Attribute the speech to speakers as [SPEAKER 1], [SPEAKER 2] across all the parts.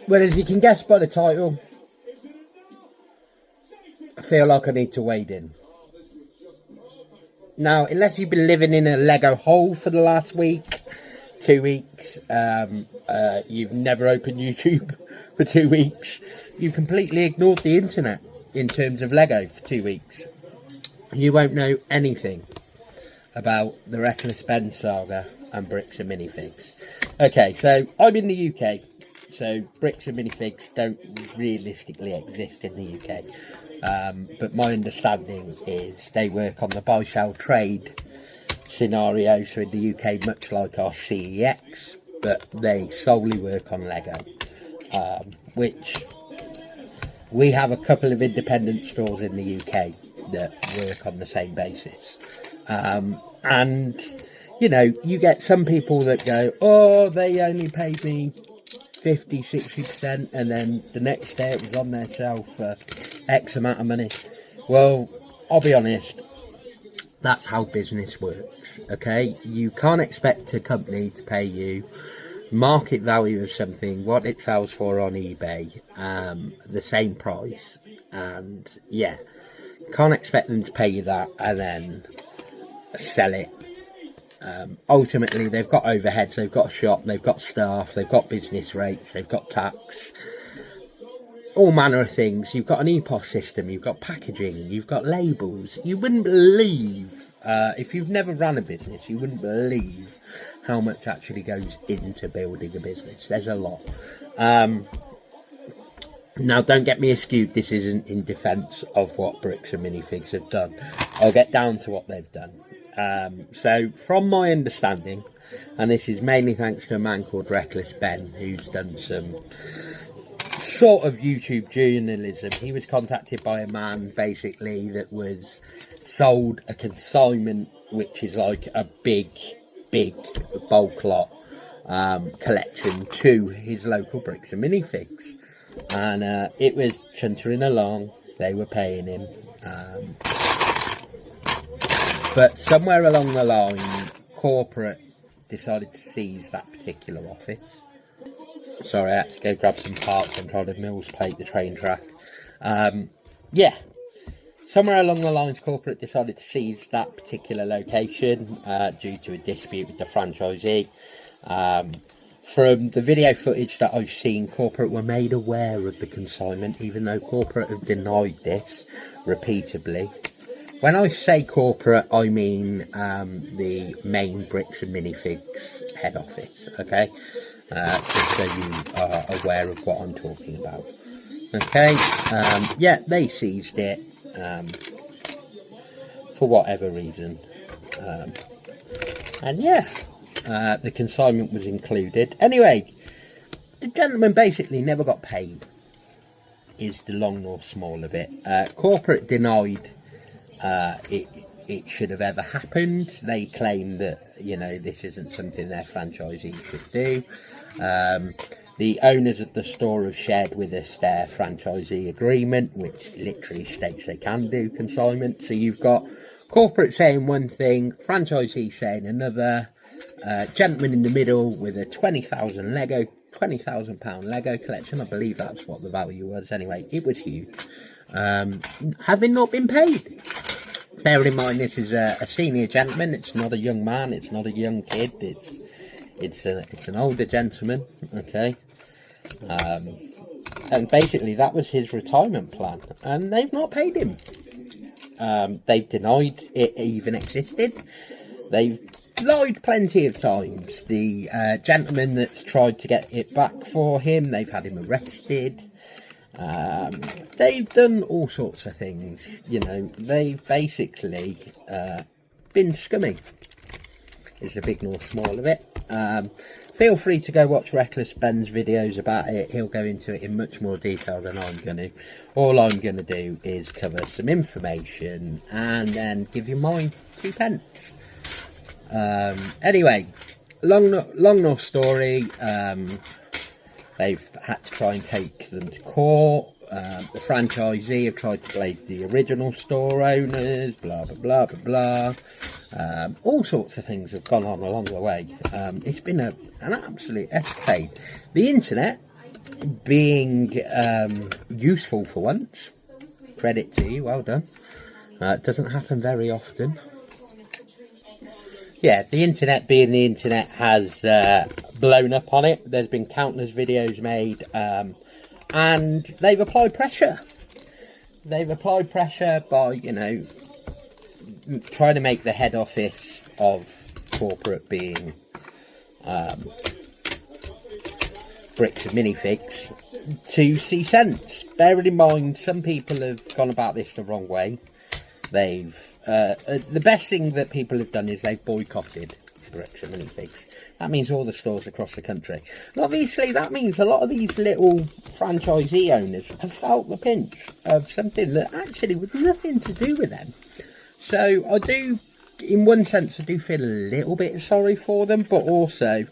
[SPEAKER 1] Well, as you can guess by the title, I feel like I need to wade in. Now, unless you've been living in a Lego hole for the last week, 2 weeks, you've never opened YouTube for 2 weeks, you completely ignored the internet in terms of Lego for 2 weeks. You won't know anything about the Reckless Ben saga and Bricks and Minifigs. Okay, so I'm in the UK, so Bricks and Minifigs don't realistically exist in the UK. But my understanding is they work on the buy-sell trade scenario, so in the UK, much like our CEX, but they solely work on Lego, which we have a couple of independent stores in the UK that work on the same basis. And, you know, you get some people that go, oh, they only paid me 50, 60%, and then the next day it was on their shelf for X amount of money. Well, I'll be honest, that's how business works, okay? You can't expect a company to pay you market value of something, what it sells for on eBay, the same price, and yeah, can't expect them to pay you that and then sell it. Ultimately, they've got overheads, they've got a shop, they've got staff, they've got business rates, they've got tax, all manner of things. You've got an EPOS system, you've got packaging, you've got labels. You wouldn't believe, if you've never run a business, you wouldn't believe how much actually goes into building a business. There's a lot. Now, don't get me skewed, this isn't in defence of what Bricks and Minifigs have done. I'll get down to what they've done. So, from my understanding, and this is mainly thanks to a man called Reckless Ben, who's done some sort of YouTube journalism. He was contacted by a man, basically, that was sold a consignment, which is like a big bulk lot collection to his local Bricks and Minifigs. And it was chuntering along, they were paying him, but somewhere along the line, corporate decided to seize that particular office. Sorry, I had to go grab some parts. I'm trying to Mills plate the train track. Yeah, somewhere along the lines, corporate decided to seize that particular location due to a dispute with the franchisee. From the video footage that I've seen, corporate were made aware of the consignment, even though corporate have denied this repeatedly. When I say corporate, I mean the main Bricks and Minifigs head office, okay? Just so you are aware of what I'm talking about. Okay, yeah, they seized it for whatever reason. And yeah, the consignment was included. Anyway, the gentleman basically never got paid, is the long nor small of it. Corporate denied it should have ever happened. They claim that, you know, this isn't something their franchisee should do. The owners of the store have shared with us their franchisee agreement, which literally states they can do consignment. So you've got corporate saying one thing, franchisee saying another, gentleman in the middle with a £20,000 Lego collection. I believe that's what the value was. Anyway, it was huge. Having not been paid. Bearing in mind, this is a senior gentleman. It's not a young man. It's not a young kid. It's an older gentleman. Okay. And basically, that was his retirement plan, and they've not paid him. They've denied it even existed. They've lied plenty of times. The gentleman that's tried to get it back for him, they've had him arrested. They've done all sorts of things, you know. They've basically been scummy, is the big nor small of it. Feel free to go watch Reckless Ben's videos about it. He'll go into it in much more detail than I'm going to. All I'm going to do is cover some information and then give you my 2 pence. Anyway, long nor story. They've had to try and take them to court. The franchisee have tried to blame the original store owners, blah, blah, blah, blah, blah. All sorts of things have gone on along the way. It's been an absolute escapade. The internet being useful for once. Credit to you, well done. It doesn't happen very often. Yeah, the internet being the internet has blown up on it. There's been countless videos made, and they've applied pressure. They've applied pressure by, you know, trying to make the head office of corporate being Bricks and Minifigs to see sense. Bearing in mind, some people have gone about this the wrong way. They've the best thing that people have done is they've boycotted Bricks and Minifigs. That means all the stores across the country. And obviously that means a lot of these little franchisee owners have felt the pinch of something that actually was nothing to do with them. So I do, in one sense, I do feel a little bit sorry for them, but also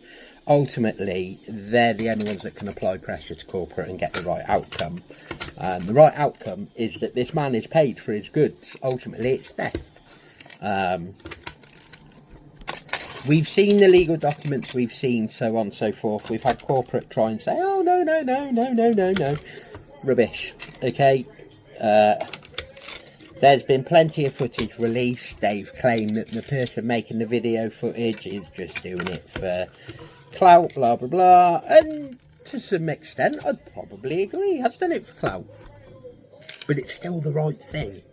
[SPEAKER 1] ultimately they're the only ones that can apply pressure to corporate and get the right outcome. The right outcome is that this man is paid for his goods. Ultimately it's theft. We've seen the legal documents, we've seen so on and so forth. We've had corporate try and say, oh no, no, no, no, no, no, no. Rubbish. Okay. There's been plenty of footage released. They've claimed that the person making the video footage is just doing it for clout, blah, blah, blah. And to some extent, I'd probably agree. Has done it for clout. But it's still the right thing.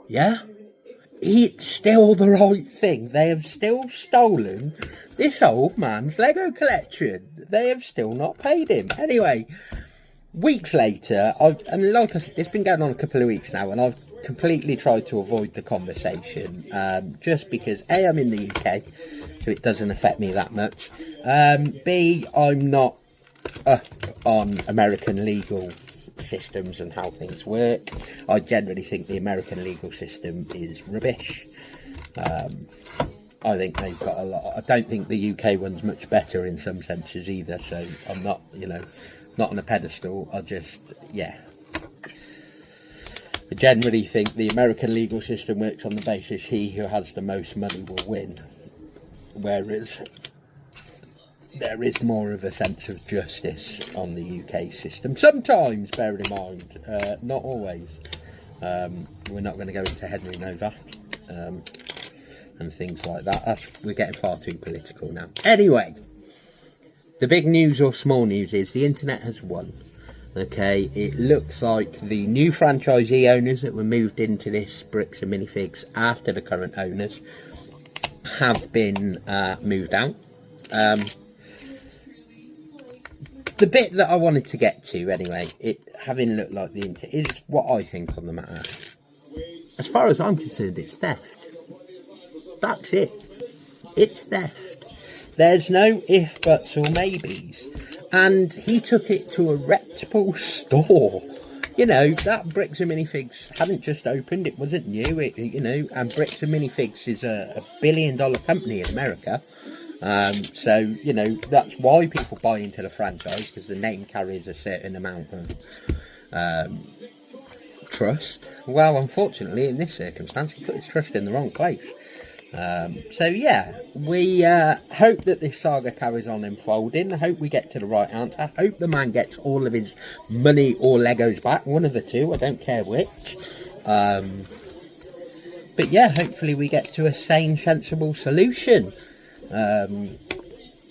[SPEAKER 1] Yeah? It's still the right thing. They have still stolen this old man's Lego collection. They have still not paid him. Anyway, weeks later, and like I said, it's been going on a couple of weeks now, and I've completely tried to avoid the conversation, just because A, I'm in the UK, so it doesn't affect me that much. B, I'm not up on American legal systems and how things work. I generally think the American legal system is rubbish. I think they've got a lot. I don't think the UK one's much better in some senses either, so I'm not, you know, not on a pedestal. I just, yeah, I generally think the American legal system works on the basis he who has the most money will win, whereas there is more of a sense of justice on the UK system. Sometimes, bearing in mind, not always. We're not going to go into Henry Novak and things like that. We're getting far too political now. Anyway, the big news or small news is the internet has won. Okay, it looks like the new franchisee owners that were moved into this Bricks and Minifigs after the current owners have been moved out. The bit that I wanted to get to, anyway, it having looked like the internet, is what I think on the matter. As far as I'm concerned, it's theft. That's it. It's theft. There's no if, buts or maybes. And he took it to a reputable store. You know, that Bricks and Minifigs hadn't just opened, it wasn't new, you know, and Bricks and Minifigs is a $1 billion company in America. So, you know, that's why people buy into the franchise, because the name carries a certain amount of trust. Well, unfortunately, in this circumstance, he put his trust in the wrong place. So, yeah, we hope that this saga carries on unfolding. I hope we get to the right answer. I hope the man gets all of his money or Legos back. One of the two, I don't care which. But, yeah, hopefully we get to a sane, sensible solution. And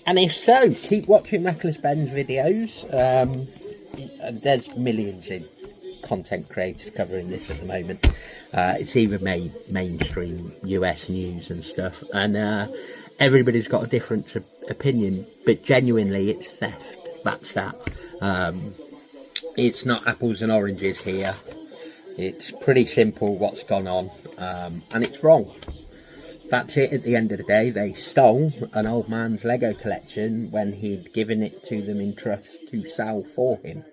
[SPEAKER 1] if so, keep watching Reckless Ben's videos. There's millions in content creators covering this at the moment. It's even made mainstream US news and stuff, and everybody's got a different opinion, but genuinely it's theft. That's that. It's not apples and oranges here. It's pretty simple what's gone on, and it's wrong. That's it. At the end of the day, they stole an old man's Lego collection when he'd given it to them in trust to sell for him.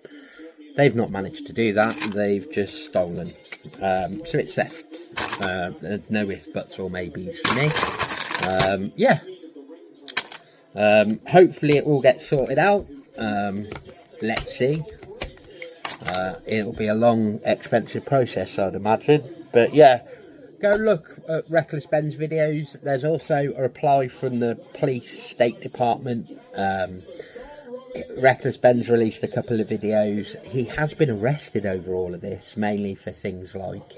[SPEAKER 1] They've not managed to do that. They've just stolen. So it's theft. No ifs, buts or maybes for me. Yeah. Hopefully it all gets sorted out. Let's see. It'll be a long, expensive process, I'd imagine. But yeah, go look at Reckless Ben's videos. There's also a reply from the police state department. Reckless Ben's released a couple of videos. He has been arrested over all of this, mainly for things like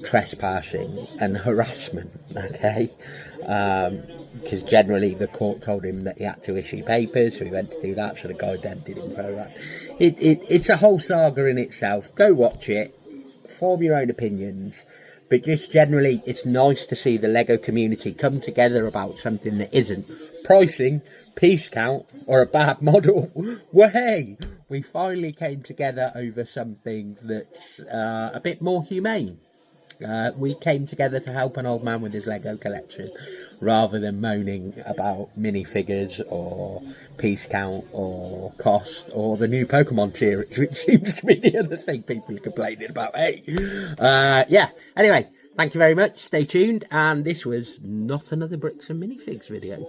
[SPEAKER 1] trespassing and harassment, okay? Because generally the court told him that he had to issue papers, so he went to do that, so the guy then did him for that. It's a whole saga in itself. Go watch it, form your own opinions, but just generally it's nice to see the Lego community come together about something that isn't pricing, piece count, or a bad model. Well, hey, we finally came together over something that's a bit more humane. We came together to help an old man with his Lego collection, rather than moaning about minifigures or piece count or cost or the new Pokemon series, which seems to be the other thing people are complaining about. Hey, yeah. Anyway, thank you very much. Stay tuned, and this was not another Bricks and Minifigs video.